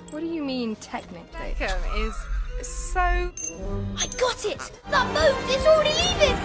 What do you mean technically? Beckham is so... I got it! That boat is already leaving!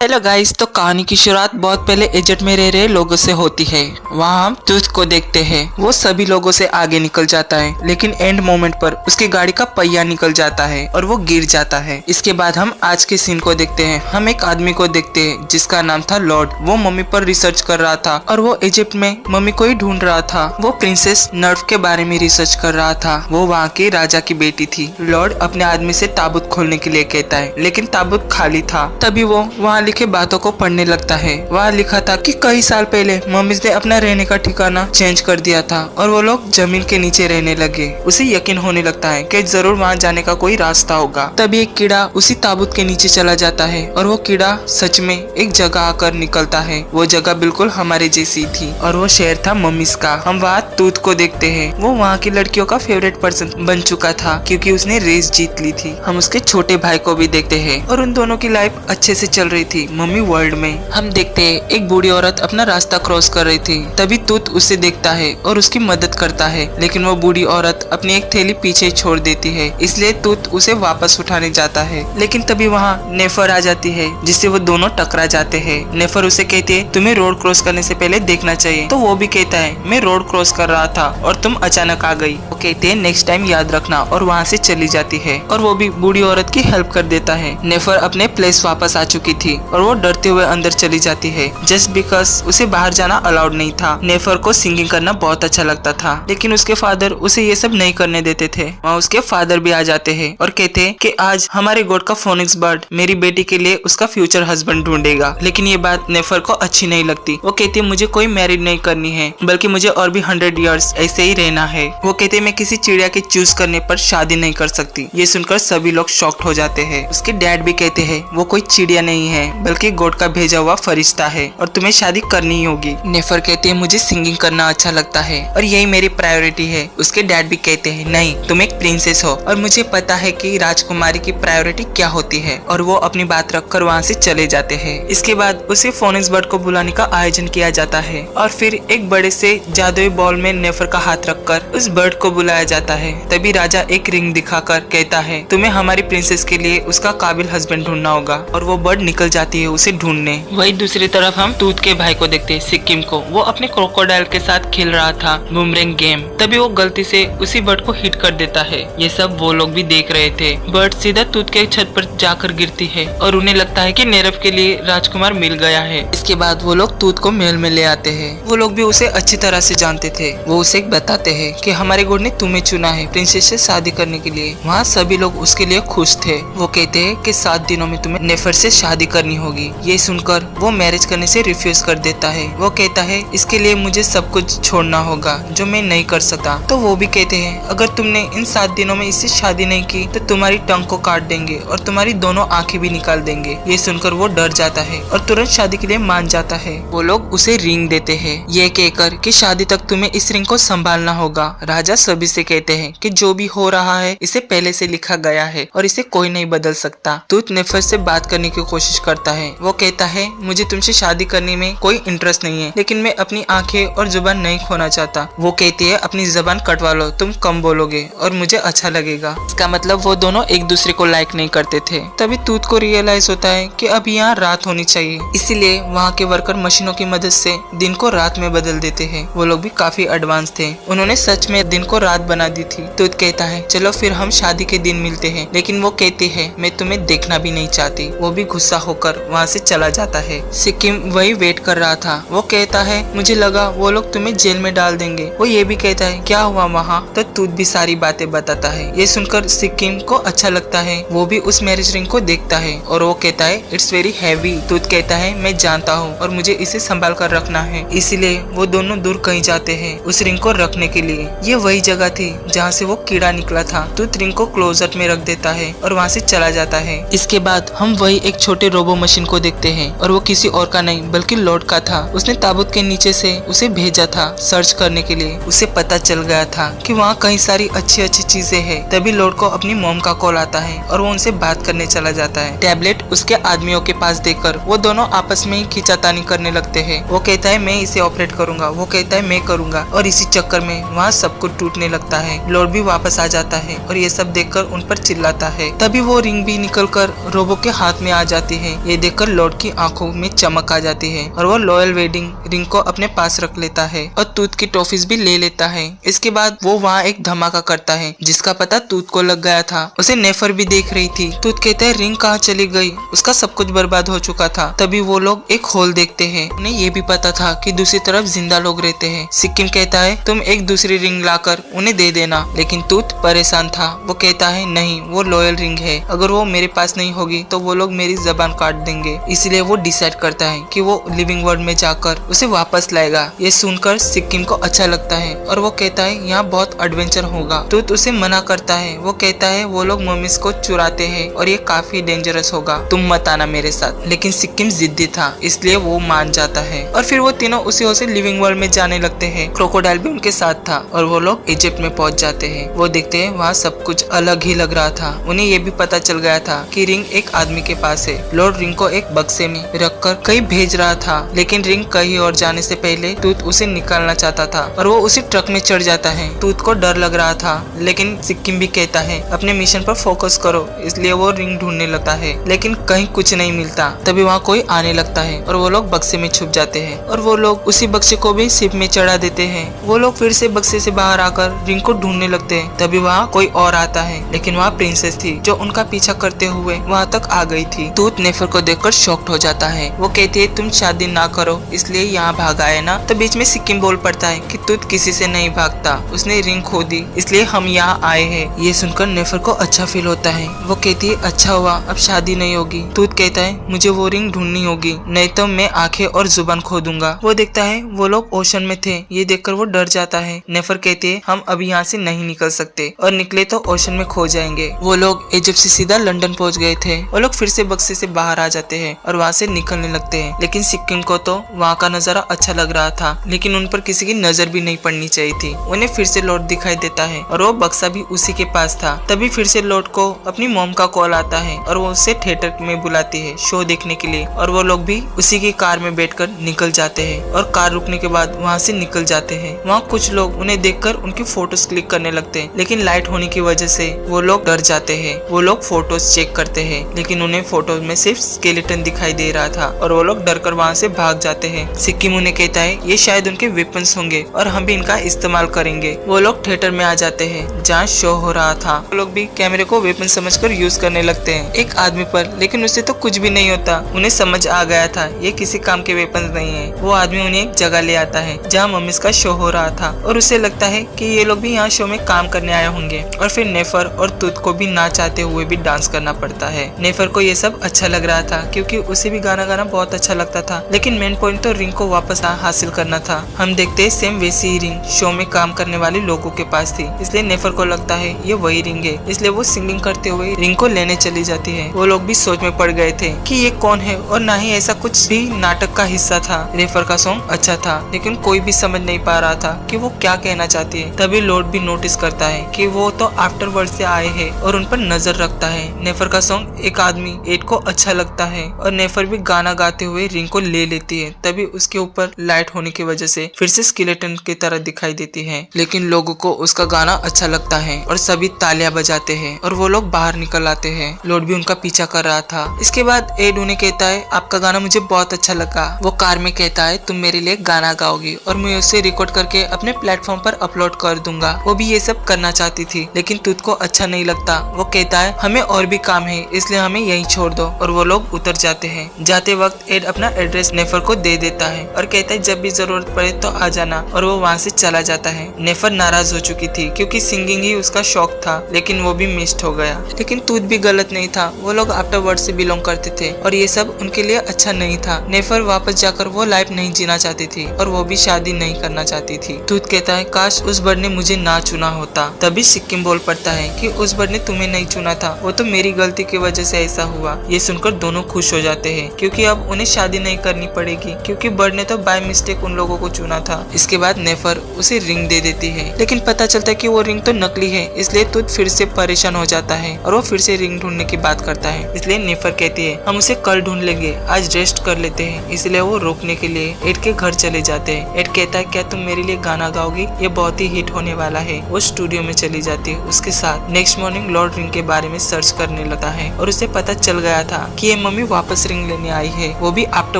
Hello guys, तो कहानी की शुरुआत बहुत पहले इजिप्ट में रह रहे लोगों से होती है। वहाँ हम तूत को देखते हैं। वो सभी लोगों से आगे निकल जाता है, लेकिन एंड मोमेंट पर उसकी गाड़ी का पहिया निकल जाता है और वो गिर जाता है। इसके बाद हम आज के सीन को देखते हैं। हम एक आदमी को देखते हैं जिसका नाम था लॉर्ड। वो मम्मी पर रिसर्च कर रहा था और वो इजिप्ट में मम्मी को ही ढूंढ रहा था। वो प्रिंसेस नर्व के बारे में रिसर्च कर रहा था। वो वहाँ के राजा की बेटी थी। लॉर्ड अपने आदमी से ताबूत खोलने के लिए कहता है, लेकिन ताबूत खाली था। तभी वो वहाँ लिखे बातों को पढ़ने लगता है। वहाँ लिखा था कि कई साल पहले मम्मीज ने अपना रहने का ठिकाना चेंज कर दिया था और वो लोग जमीन के नीचे रहने लगे। उसे यकीन होने लगता है कि जरूर वहाँ जाने का कोई रास्ता होगा। तभी एक कीड़ा उसी ताबूत के नीचे चला जाता है और वो कीड़ा सच में एक जगह आकर निकलता है। वो जगह बिल्कुल हमारे जैसी थी और वो शहर था मम्मीज का। हम वहाँ तूत को देखते हैं। वो वहाँ की लड़कियों का फेवरेट पर्सन बन चुका था क्योंकि उसने रेस जीत ली थी। हम उसके छोटे भाई को भी देखते हैं और उन दोनों की लाइफ अच्छे से चल रही थी। मम्मी वर्ल्ड में हम देखते हैं एक बूढ़ी औरत अपना रास्ता क्रॉस कर रही थी। तभी तूत उसे देखता है और उसकी मदद करता है, लेकिन वो बूढ़ी औरत अपनी एक थैली पीछे छोड़ देती है, इसलिए तूत उसे वापस उठाने जाता है। लेकिन तभी वहाँ नेफर आ जाती है जिससे वो दोनों टकरा जाते हैं। नेफर उसे कहती है, तुम्हें रोड क्रॉस करने से पहले देखना चाहिए। तो वो भी कहता है, मैं रोड क्रॉस कर रहा था और तुम अचानक आ गई। वो कहते हैं नेक्स्ट टाइम याद रखना और वहाँ से चली जाती है और वो भी बूढ़ी औरत की हेल्प कर देता है। नेफर अपने प्लेस वापस आ चुकी थी और वो डरते हुए अंदर चली जाती है जस्ट बिकॉज उसे बाहर जाना अलाउड नहीं था। नेफर को सिंगिंग करना बहुत अच्छा लगता था, लेकिन उसके फादर उसे ये सब नहीं करने देते थे। वहाँ उसके फादर भी आ जाते हैं और कहते हैं कि आज हमारे गॉड का फोनिक्स बर्ड मेरी बेटी के लिए उसका फ्यूचर हस्बैंड ढूंढेगा। लेकिन ये बात नेफर को अच्छी नहीं लगती। वो कहती है, मुझे कोई मैरिज नहीं करनी है, बल्कि मुझे और भी 100 ईयर्स ऐसे ही रहना है। वो कहते हैं, मैं किसी चिड़िया के चूज करने पर शादी नहीं कर सकती। ये सुनकर सभी लोग शॉक्ड हो जाते हैं। उसके डैड भी कहते हैं, वो कोई चिड़िया नहीं है बल्कि गॉड का भेजा हुआ फरिश्ता है और तुम्हें शादी करनी ही होगी। नेफर कहते हैं, मुझे सिंगिंग करना अच्छा लगता है और यही मेरी प्रायोरिटी है। उसके डैड भी कहते हैं, नहीं, तुम एक प्रिंसेस हो और मुझे पता है कि राजकुमारी की प्रायोरिटी क्या होती है। और वो अपनी बात रखकर वहाँ से चले जाते हैं। इसके बाद उसे फोनिक्स बर्ड को बुलाने का आयोजन किया जाता है और फिर एक बड़े से जादुई बॉल में नेफर का हाथ रखकर उस बर्ड को बुलाया जाता है। तभी राजा एक रिंग दिखाकर कहता है, तुम्हें हमारी प्रिंसेस के लिए उसका काबिल हस्बैंड ढूंढना होगा। और वो बर्ड निकल जाती है उसे ढूंढने। वही दूसरी तरफ हम तूत के भाई को देखते हैं, सिक्किम को। वो अपने क्रोकोडाइल के साथ खेल रहा था बूमरैंग गेम। तभी वो गलती से उसी बर्ड को हिट कर देता है। ये सब वो लोग भी देख रहे थे। बर्ड सीधा तूत के छत पर जाकर गिरती है और उन्हें लगता है कि नेरव के लिए राजकुमार मिल गया है। इसके बाद वो लोग तूत को महल में ले आते हैं। वो लोग भी उसे अच्छी तरह से जानते थे। वो उसे बताते हैं कि हमारे गॉड ने तुम्हें चुना है प्रिंसेस से शादी करने के लिए। वहाँ सभी लोग उसके लिए खुश थे। वो कहते हैं कि 7 दिनों में तुम्हें नेफर से शादी करनी होगी। ये सुनकर वो मैरिज करने से रिफ्यूज कर देता है। वो कहता है, इसके लिए मुझे सब कुछ छोड़ना होगा जो मैं नहीं कर सकता। तो वो भी कहते हैं, अगर तुमने इन 7 दिनों में इससे शादी नहीं की तो तुम्हारी टंग को काट देंगे और तुम्हारी दोनों आंखें भी निकाल देंगे। ये सुनकर वो डर जाता है और तुरंत शादी के लिए मान जाता है। वो लोग उसे रिंग देते हैं, ये कहकर कि शादी तक तुम्हें इस रिंग को संभालना होगा। राजा सभी से कहते हैं कि जो भी हो रहा है इसे पहले से लिखा गया है और इसे कोई नहीं बदल सकता। तूत नेफर से बात करने की कोशिश करता है। वो कहता है, मुझे तुमसे शादी करने में कोई इंटरेस्ट नहीं है, लेकिन मैं अपनी आंखें और जुबान नहीं खोना चाहता। वो कहती है, अपनी जुबान कटवा लो, तुम कम बोलोगे और मुझे अच्छा लगेगा। इसका मतलब वो दोनों एक दूसरे को लाइक नहीं करते थे। तभी तूत को रियलाइज होता है कि अब यहाँ रात होनी चाहिए, इसीलिए वहाँ के वर्कर मशीनों की मदद से दिन को रात में बदल देते हैं। वो लोग भी काफी एडवांस थे। उन्होंने सच में दिन को रात बना दी थी। तूत कहता है, चलो फिर हम शादी के दिन मिलते हैं। लेकिन वो कहती है, मैं तुम्हें देखना भी नहीं चाहती। वो भी गुस्सा होकर वहाँ से चला जाता है। सिक्किम वही वेट कर रहा था। वो कहता है, मुझे लगा वो लोग तुम्हें जेल में डाल देंगे। वो ये भी कहता है, क्या हुआ वहाँ? तो तूत भी सारी बातें बताता है। ये सुनकर सिक्किम को अच्छा लगता है। वो भी उस मैरिज रिंग को देखता है और वो कहता है, इट्स वेरी हैवी। तूत कहता है, मैं जानता हूँ और मुझे इसे संभाल कर रखना है। इसलिए वो दोनों दूर कहीं जाते हैं उस रिंग को रखने के लिए। ये वही जगह थी जहाँ से वो कीड़ा निकला था। तूत रिंग को क्लोजर में रख देता है और वहाँ से चला जाता है। इसके बाद हम वही एक छोटे रोबो मशीन को देखते हैं और वो किसी और का नहीं बल्कि लॉर्ड का था। उसने ताबूत के नीचे से उसे भेजा था सर्च करने के लिए। उसे पता चल गया था कि वहाँ कई सारी अच्छी अच्छी चीजें हैं। तभी लॉर्ड को अपनी मॉम का कॉल आता है और वो उनसे बात करने चला जाता है। टैबलेट उसके आदमियों के पास देकर वो दोनों आपस में ही खींचातानी करने लगते हैं। वो कहता है मैं इसे ऑपरेट करूंगा, वो कहता है मैं करूंगा, और इसी चक्कर में वहाँ सब कुछ टूटने लगता है। लॉर्ड भी वापस आ जाता है और ये सब देखकर उन पर चिल्लाता है। तभी वो रिंग भी निकलकर रोबो के हाथ में आ जाती है। ये देखकर लॉर्ड की आंखों में चमक आ जाती है और वो लॉयल वेडिंग रिंग को अपने पास रख लेता है और तूत की टॉफीज भी ले लेता है। इसके बाद वो वहाँ एक धमाका करता है जिसका पता तूत को लग गया था। उसे नेफर भी देख रही थी। तूत कहता है रिंग कहाँ चली गई, उसका सब कुछ बर्बाद हो चुका था। तभी वो लोग एक होल देखते हैं। उन्हें ये भी पता था कि दूसरी तरफ जिंदा लोग रहते हैं। सिक्किम कहता है तुम एक दूसरी रिंग लाकर उन्हें दे देना, लेकिन तूत परेशान था। वो कहता है नहीं, वो लॉयल रिंग है, अगर वो मेरे पास नहीं होगी तो वो लोग मेरी जबान काट देंगे। इसलिए वो डिसाइड करता है कि वो लिविंग वर्ल्ड में जाकर उसे वापस लाएगा। ये सुनकर सिक्किम को अच्छा लगता है और वो कहता है यहाँ बहुत एडवेंचर होगा। तूत उसे मना करता है। वो कहता है वो लोग मम्मीज को चुराते हैं और ये काफी डेंजरस होगा, तुम मत आना मेरे साथ। लेकिन सिक्किम जिद्दी था इसलिए वो मान जाता है और फिर वो तीनों उसी ओर से लिविंग वर्ल्ड में जाने लगते हैं। क्रोकोडाइल भी उनके साथ था और वो लोग इजिप्ट में पहुंच जाते हैं। वो देखते हैं वहाँ सब कुछ अलग ही लग रहा था। उन्हें ये भी पता चल गया था कि रिंग एक आदमी के पास है। लॉर्ड रिंग को एक बक्से में रखकर कहीं भेज रहा था, लेकिन रिंग कहीं और जाने से पहले तूत उसे निकालना चाहता था और वो उसी ट्रक में चढ़ जाता है। तूत को डर लग रहा था, लेकिन सिक्किम भी कहता है अपने मिशन पर फोकस करो, इसलिए वो रिंग ढूंढने लगता है, लेकिन कहीं कुछ नहीं मिलता। तभी वहाँ कोई आने लगता है और वो लोग बक्से में छुप जाते हैं और वो लोग उसी बक्से को भी शिप में चढ़ा देते हैं। वो लोग फिर से बक्से से बाहर आकर रिंग को ढूंढने लगते हैं। तभी वहाँ कोई और आता है, लेकिन वहाँ प्रिंसेस थी जो उनका पीछा करते हुए वहाँ तक आ गई थी। तूत नेफर को देखकर शॉक्ड हो जाता है। वो कहती है तुम शादी ना करो इसलिए यहाँ भागा है ना। तो बीच में सिक्किम बोल पड़ता है कि तूत किसी से नहीं भागता, उसने रिंग खो दी इसलिए हम यहाँ आए हैं। ये सुनकर नेफर को अच्छा फील होता है। वो कहती है अच्छा हुआ अब शादी नहीं होगी। तूत कहता है मुझे वो रिंग ढूंढनी होगी, नहीं तो मैं आंखें और जुबान खो दूंगा। वो देखता है वो लोग ओशन में थे। ये देखकर वो डर जाता है। नेफर कहती है हम अभी यहाँ से नहीं निकल सकते और निकले तो ओशन में खो जाएंगे। वो लोग इजिप्ट से सीधा लंदन पहुँच गए थे। वो लोग फिर से बक्से से बाहर आ जाते हैं और वहाँ से निकलने लगते हैं। लेकिन सिक्किम को तो वहाँ का नजारा अच्छा लग रहा था, लेकिन उन पर किसी की नजर भी नहीं पड़नी चाहिए थी। उन्हें फिर से लॉर्ड दिखाई देता है और वो बक्सा भी उसी के पास था। तभी फिर से लॉर्ड को अपनी मॉम का कॉल आता है और वो उसे थिएटर में बुलाती है शो देखने के लिए, और वो लोग भी उसी की कार में बैठकर निकल जाते हैं और कार रुकने के बाद वहाँ से निकल जाते हैं। वहाँ कुछ लोग उन्हें देखकर उनकी फोटोज क्लिक करने लगते हैं, लेकिन लाइट होने की वजह से वो लोग डर जाते हैं। वो लोग फोटोज चेक करते हैं, लेकिन उन्हें फोटोज में सिर्फ स्केलेटन दिखाई दे रहा था और वो लोग डरकर वहाँ से भाग जाते हैं। सिक्किम उन्हें कहता है ये शायद उनके वेपन्स होंगे और हम भी इनका इस्तेमाल करेंगे। वो लोग थिएटर में आ जाते हैं जहाँ शो हो रहा था। वो लोग भी कैमरे को वेपन समझकर यूज करने लगते हैं एक आदमी पर, लेकिन उससे तो कुछ भी नहीं होता। उन्हें समझ आ गया था ये किसी काम के वेपन नहीं है। वो आदमी उन्हें एक जगह ले आता है जहाँ मम्मीज का शो हो रहा था और उसे लगता है कि ये लोग भी यहाँ शो में काम करने आए होंगे। और फिर नेफर और तूत को भी ना चाहते हुए भी डांस करना पड़ता है। नेफर को ये सब अच्छा लग रहा था क्योंकि उसे भी गाना गाना बहुत अच्छा लगता था, लेकिन मेन पॉइंट तो रिंग को वापस हासिल करना था। हम देखते हैं सेम वैसी ही रिंग शो में काम करने वाले लोगों के पास थी, इसलिए नेफर को लगता है ये वही रिंग है, इसलिए वो सिंगिंग करते हुए रिंग को लेने चली जाती है। वो लोग भी सोच में पड़ गए थे कि ये कौन है, और ना ही ऐसा कुछ भी नाटक का हिस्सा था। नेफर का सॉन्ग अच्छा था, लेकिन कोई भी समझ नहीं पा रहा था कि वो क्या कहना चाहती है। तभी लॉर्ड भी नोटिस करता है कि वो तो आफ्टर वर्ल्ड से आए हैं और उन पर नजर रखता है। नेफर का सॉन्ग एक आदमी एड को अच्छा लगता है और नेफर भी गाना गाते हुए रिंग को ले लेती है। तभी उसके ऊपर लाइट होने की वजह से फिर से स्केलेटन की तरह दिखाई देती है, लेकिन लोगों को उसका गाना अच्छा लगता है और सभी तालियां बजाते हैं और वो लोग बाहर निकल आते हैं। लॉर्ड भी उनका पीछा कर रहा था। इसके बाद एड उन्हें कहता है आपका गाना मुझे बहुत अच्छा लगा। वो कार में कहता है तुम मेरे लिए गाना गाओगी और मैं उसे रिकॉर्ड करके अपने प्लेटफॉर्म पर अपलोड कर दूंगा। वो भी ये सब करना चाहती थी, लेकिन तुझ को अच्छा नहीं लगता। वो कहता है हमें और भी काम है, इसलिए हमें यहीं छोड़ दो, और वो लोग उतर जाते हैं। जाते वक्त एड अपना एड्रेस नेफर को दे देता है और कहता है जब भी जरूरत पड़े तो आ जाना, और वो वहाँ से चला जाता है। नेफर नाराज हो चुकी थी क्योंकि सिंगिंग ही उसका शौक था, लेकिन वो भी मिस्ड हो गया। लेकिन तूत भी गलत नहीं था, वो लोग आफ्टर वर्ल्ड से बिलोंग करते थे और ये सब उनके लिए अच्छा नहीं था। नेफर वापस जाकर वो लाइफ नहीं जीना चाहती थी और वो भी शादी नहीं करना चाहती थी। तूत कहता है काश उस बर्ड ने मुझे ना चुना होता। तभी सिक्किम बोल पड़ता है कि उस बर्ड ने तुम्हें नहीं चुना था, वो तो मेरी गलती की वजह से ऐसा हुआ। ये सुनकर दोनों दोनों खुश हो जाते हैं क्योंकि अब उन्हें शादी नहीं करनी पड़ेगी, क्योंकि बर्ड ने तो बाय मिस्टेक उन लोगों को चुना था। इसके बाद नेफर उसे रिंग दे देती है, लेकिन पता चलता है कि वो रिंग तो नकली है, इसलिए तुत फिर से परेशान हो जाता है और वो फिर से रिंग ढूंढने की बात करता है। इसलिए नेफर कहती है हम उसे कल ढूंढ लेंगे, आज रेस्ट कर लेते हैं। इसलिए वो रोकने के लिए एड के घर चले जाते हैं। एड कहता है क्या तुम मेरे लिए गाना गाओगी, ये बहुत ही हिट होने वाला है। वो स्टूडियो में चली जाती है उसके साथ। नेक्स्ट मॉर्निंग लॉर्ड रिंग के बारे में सर्च करने लगा है और उसे पता चल गया था कि ये मम्मी वापस रिंग लेने आई है, वो भी आफ्टर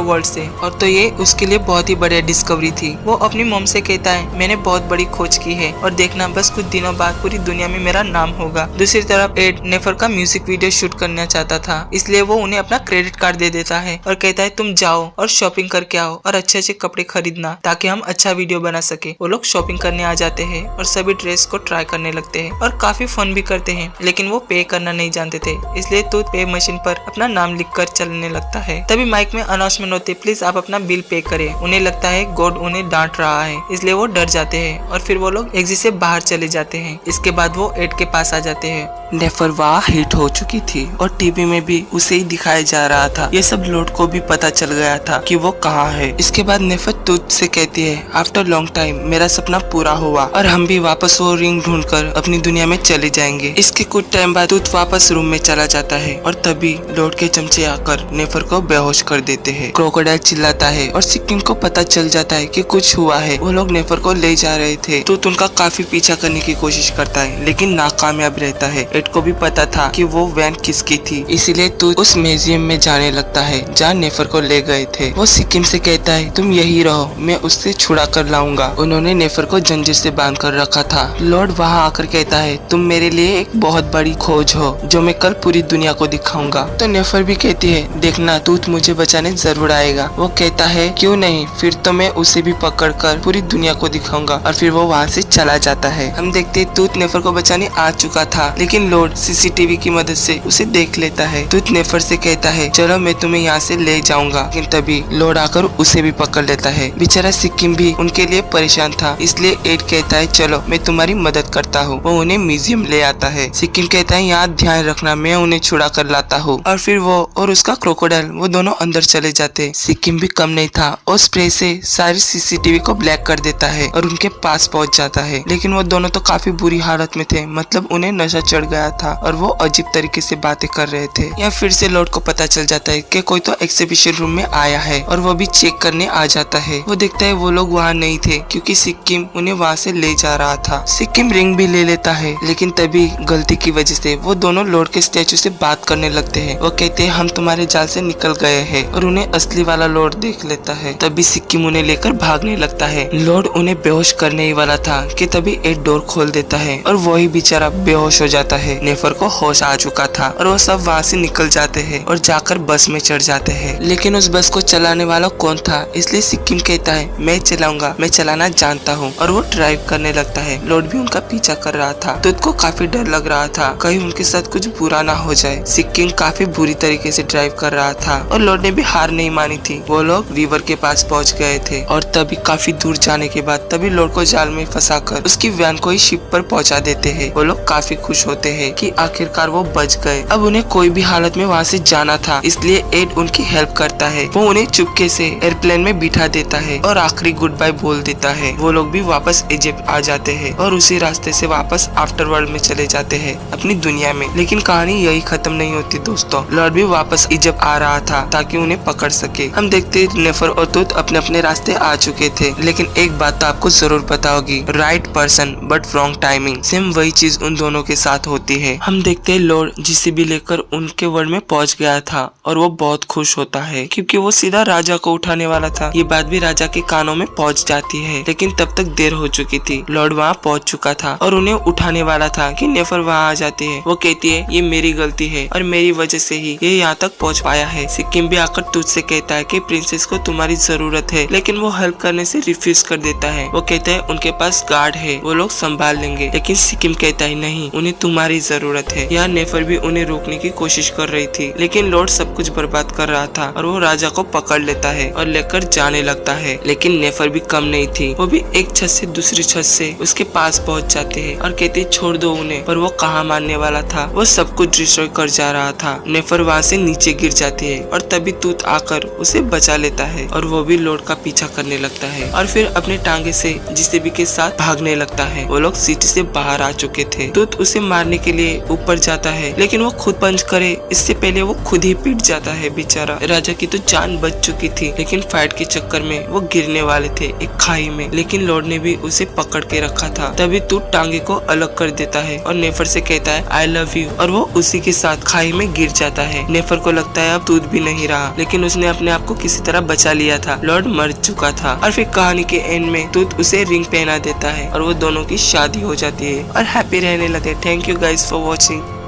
वर्ल्ड से। और तो ये उसके लिए बहुत ही बढ़िया डिस्कवरी थी। वो अपनी मॉम से कहता है मैंने बहुत बड़ी खोज की है और देखना बस कुछ दिनों बाद पूरी दुनिया में मेरा नाम होगा। दूसरी तरफ एड नेफर का म्यूजिक वीडियो शूट करना चाहता था, इसलिए वो उन्हें अपना क्रेडिट कार्ड दे देता है और कहता है तुम जाओ और शॉपिंग करके आओ और अच्छे अच्छे कपड़े खरीदना ताकि हम अच्छा वीडियो बना सके। वो लोग शॉपिंग करने आ जाते हैं और सभी ड्रेस को ट्राई करने लगते हैं और काफी फन भी करते हैं, लेकिन वो पे करना नहीं जानते थे, इसलिए तू पे मशीन पर अपना नाम लिखकर चलने लगता है। तभी माइक में अनाउंसमेंट होती है प्लीज आप अपना बिल पे करें। उन्हें लगता है गॉड उन्हें डांट रहा है, इसलिए वो डर जाते हैं और फिर वो लोग एग्जिट से बाहर चले जाते हैं। इसके बाद वो एड के पास आ जाते हैं। नेफर वहाँ हिट हो चुकी थी और टीवी में भी उसे ही दिखाया जा रहा था। ये सब लॉर्ड को भी पता चल गया था कि वो कहाँ है। इसके बाद नेफर तूत से कहती है आफ्टर लॉन्ग टाइम मेरा सपना पूरा हुआ और हम भी वापस वो रिंग ढूंढकर अपनी दुनिया में चले जाएंगे। इसके कुछ टाइम बाद तूत वापस रूम में चला जाता है और तभी लॉर्ड के चमचे आकर नेफर को बेहोश कर देते हैं। क्रोकोडाइल चिल्लाता है और सिक्किम को पता चल जाता है कि कुछ हुआ है। वो लोग नेफर को ले जा रहे थे। तूत उनका काफी पीछा करने की कोशिश करता है, लेकिन नाकामयाब रहता है। एड को भी पता था कि वो वैन किसकी थी, इसीलिए तूत उस म्यूजियम में जाने लगता है जहाँ नेफर को ले गए थे। वो सिक्किम से कहता है तुम यही रहो, मैं उससे छुड़ा कर लाऊंगा। उन्होंने नेफर को जंजीर से बांध कर रखा था। लॉर्ड वहाँ आकर कहता है तुम मेरे लिए एक बहुत बड़ी खोज हो जो मैं कल पूरी दुनिया को दिखाऊंगा। तो नेफर भी कहती है देखना तूत मुझे बचाने जरूर आएगा। वो कहता है क्यों नहीं, फिर तो मैं उसे भी पकड़ कर पूरी दुनिया को दिखाऊंगा। और फिर वो वहाँ से चला जाता है। हम देखते हैं तूत नेफर को बचाने आ चुका था, लेकिन लॉर्ड सीसीटीवी की मदद से उसे देख लेता है। तूत नेफर से कहता है चलो मैं तुम्हें यहाँ से ले जाऊंगा, लेकिन तभी लॉर्ड आकर उसे भी पकड़ लेता है। बेचारा सिक्किम भी उनके लिए परेशान था, इसलिए एड कहता है चलो मैं तुम्हारी मदद करता हूँ। वो उन्हें म्यूजियम ले आता है। सिक्किम कहता है यहाँ ध्यान रखना, मैं उन्हें छुड़ा कर लाता हूँ। और फिर वो और उसका क्रोकोडाइल वो दोनों अंदर चले जाते। सिक्किम भी कम नहीं था और स्प्रे से सारी सीसीटीवी को ब्लैक कर देता है और उनके पास पहुँच जाता है। लेकिन वो दोनों तो काफी बुरी हालत में थे, मतलब उन्हें नशा चढ़ गया था और वो अजीब तरीके से बातें कर रहे थे। या फिर से लॉर्ड को पता चल जाता है कि कोई तो एग्जीबिशन रूम में आया है और वो भी चेक करने आ जाता है। वो देखता है वो लोग वहाँ नहीं थे क्योंकि सिक्किम उन्हें वहाँ से ले जा रहा था। सिक्किम रिंग भी ले लेता है, लेकिन तभी गलती की वजह से वो दोनों लॉर्ड के स्टैचू से बात करने लगते हैं। वो कहते हैं हम तुम्हारे जाल से निकल गए हैं और उन्हें असली वाला लॉर्ड देख लेता है। तभी सिक्किम उन्हें लेकर भागने लगता है। लॉर्ड उन्हें बेहोश करने ही वाला था कि तभी एक डोर खोल देता है और वही बेचारा बेहोश हो जाता है। नेफर को होश आ चुका था और वो सब वहाँ से निकल जाते हैं और जाकर बस में चढ़ जाते हैं। लेकिन उस बस को चलाने वाला कौन था, इसलिए सिक्किम कहता है मैं चलाऊंगा, मैं चलाना जानता हूँ। और वो ड्राइव करने लगता है। लॉर्ड भी उनका पीछा कर रहा था। तुद को काफी डर लग रहा था कहीं उनके साथ कुछ बुरा ना हो जाए। सिक्किम काफी बुरी तरीके से ड्राइव कर रहा था और लॉर्ड ने भी हार नहीं मानी थी। वो लोग रिवर के पास पहुँच गए थे और तभी काफी दूर जाने के बाद तभी लॉर्ड को जाल में फंसाकर उसकी वैन को ही शिप पर पहुंचा देते हैं। वो लोग काफी खुश होते हैं कि आखिरकार वो बच गए। अब उन्हें कोई भी हालत में वहाँ से जाना था, इसलिए एड उनकी हेल्प करता है। वो उन्हें चुपके से एयरप्लेन में बिठा देता है और आखिरी गुड बाय बोल देता है। वो लोग भी वापस इजिप्ट आ जाते हैं और उसी रास्ते से वापस आफ्टर वर्ल्ड में चले जाते हैं अपनी दुनिया में। लेकिन कहानी यही खत्म नहीं होती दोस्तों। लॉर्ड भी वापस इजिप्ट आ रहा था ताकि उन्हें पकड़ सके। हम देखते नेफर और तूत अपने अपने रास्ते आ चुके थे, लेकिन एक बात तो आपको जरूर पता होगी, right person but wrong timing. Same वही चीज उन दोनों के साथ होती है। हम देखते हैं लॉर्ड जीसीबी लेकर उनके वर्ल्ड में पहुंच गया था और वो बहुत खुश होता है क्योंकि वो सीधा राजा को उठाने वाला था। ये बात भी राजा के कानों में पहुंच जाती है, लेकिन तब तक देर हो चुकी थी। लॉर्ड वहाँ पहुंच चुका था और उन्हें उठाने वाला था कि नेफर वहाँ आ जाती है। वो कहती है ये मेरी गलती है और मेरी वजह से ही ये यहाँ तक पहुँच पाया है। सिक्किम भी आकर तुझसे कहता है कि प्रिंसेस को तुम्हारी जरूरत है, लेकिन वो हेल्प करने से रिफ्यूज कर देता है। वो कहता है उनके पास गार्ड है, वो लोग संभाल लेंगे, लेकिन सिक्किम कहता है नहीं, उन्हें तुम्हारी जरूरत है। यहाँ नेफर भी उन्हें रोकने की कोशिश कर रही थी, लेकिन लॉर्ड सब कुछ बर्बाद कर रहा था और वो राजा को पकड़ लेता है और लेकर जाने लगता होता है, लेकिन नेफर भी कम नहीं थी। वो भी एक छत से दूसरी छत से उसके पास पहुंच जाते हैं और कहते छोड़ दो उन्हें, पर वो कहाँ मानने वाला था। वो सब कुछ डिस्ट्रॉय कर जा रहा था। नेफर वहाँ से नीचे गिर जाती है और तभी तूत आकर उसे बचा लेता है और वो भी लॉर्ड का पीछा करने लगता है और फिर अपने टांगे से जेसीबी के साथ भागने लगता है। वो लोग सिटी से बाहर आ चुके थे। तूत उसे मारने के लिए ऊपर जाता है, लेकिन वो खुद पंच करे इससे पहले वो खुद ही पीट जाता है। बेचारा राजा की तो जान बच चुकी थी, लेकिन फाइट के चक्कर में वो गिरने वाले थे एक खाई में, लेकिन लॉर्ड ने भी उसे पकड़ के रखा था। तभी तूत टांगे को अलग कर देता है और नेफर से कहता है आई लव यू, और वो उसी के साथ खाई में गिर जाता है। नेफर को लगता है अब तूत भी नहीं रहा, लेकिन उसने अपने आप को किसी तरह बचा लिया था। लॉर्ड मर चुका था और फिर कहानी के एंड में तूत उसे रिंग पहना देता है और वो दोनों की शादी हो जाती है और हैप्पी रहने लगे। Thank you guys for watching.